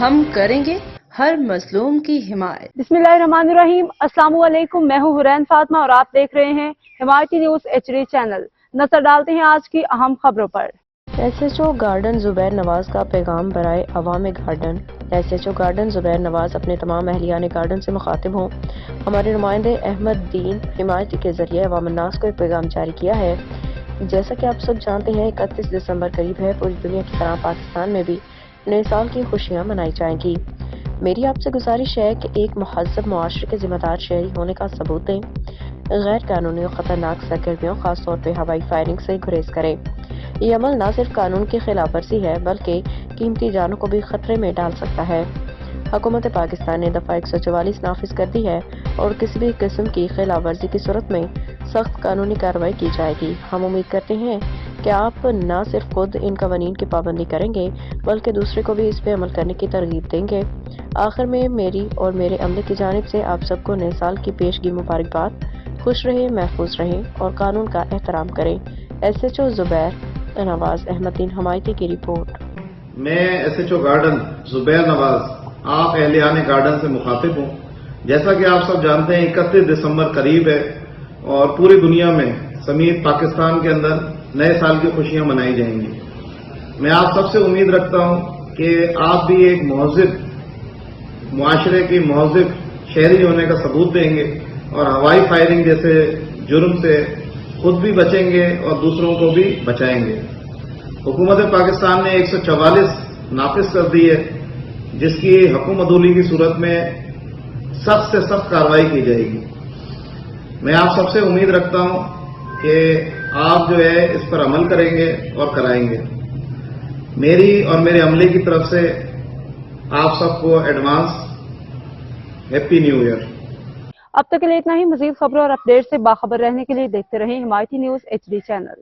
ہم کریں گے ہر مظلوم کی حمایت۔ بسم اللہ الرحمن الرحیم۔ السلام علیکم، میں ہوں حرین فاطمہ اور آپ دیکھ رہے ہیں حمایتی نیوز HD چینل۔ نظر ڈالتے ہیں آج کی اہم خبروں پر۔ SHO گارڈن زبیر نواز کا پیغام برائے عوام گارڈن۔ SHO گارڈن زبیر نواز اپنے تمام اہلیان گارڈن سے مخاطب ہوں۔ ہمارے نمائندے احمد دین حمایتی کے ذریعے عوام الناس کو ایک پیغام جاری کیا ہے۔ جیسا کہ آپ سب جانتے ہیں 31 دسمبر قریب ہے، پوری دنیا کی طرح پاکستان میں بھی نئے سال کی خوشیاں منائی جائیں گی۔ میری آپ سے گزارش ہے کہ ایک مہذب معاشرے کے ذمہ دار شہری ہونے کا ثبوت دیں، غیر قانونی اور خطرناک سرگرمیوں خاص طور پہ ہوائی فائرنگ سے گریز کریں۔ یہ عمل نہ صرف قانون کی خلاف ورزی ہے بلکہ قیمتی جانوں کو بھی خطرے میں ڈال سکتا ہے۔ حکومت پاکستان نے دفعہ 144 نافذ کر دی ہے اور کسی بھی قسم کی خلاف ورزی کی صورت میں سخت قانونی کارروائی کی جائے گی۔ ہم امید کرتے ہیں کہ آپ نہ صرف خود ان قوانین کی پابندی کریں گے بلکہ دوسرے کو بھی اس پہ عمل کرنے کی ترغیب دیں گے۔ آخر میں میری اور میرے عملے کی جانب سے آپ سب کو نئے سال کی پیشگی مبارکباد۔ خوش رہیں، محفوظ رہیں اور قانون کا احترام کریں۔ SHO زبیر نواز احمد دین حمایتی کی رپورٹ۔ میں SHO گارڈن زبیر نواز آپ اہلیان گارڈن سے مخاطب ہوں۔ جیسا کہ آپ سب جانتے ہیں 31 دسمبر قریب ہے اور پوری دنیا میں سمیت پاکستان کے اندر نئے سال کی خوشیاں منائی جائیں گی۔ میں آپ سب سے امید رکھتا ہوں کہ آپ بھی ایک مہذب معاشرے کی مہذب شہری ہونے کا ثبوت دیں گے اور ہوائی فائرنگ جیسے جرم سے خود بھی بچیں گے اور دوسروں کو بھی بچائیں گے۔ حکومت پاکستان نے 144 نافذ کر دی ہے جس کی حکم عدولی کی صورت میں سخت سے سخت کارروائی کی جائے گی۔ میں آپ سب سے امید رکھتا ہوں کہ آپ جو ہے اس پر عمل کریں گے اور کرائیں گے۔ میری اور میرے عملے کی طرف سے آپ سب کو ایڈوانس ہیپی نیو ایئر۔ اب تک کے لیے اتنا ہی۔ مزید خبروں اور اپڈیٹ سے باخبر رہنے کے لیے دیکھتے رہیں حمایتی نیوز HD چینل۔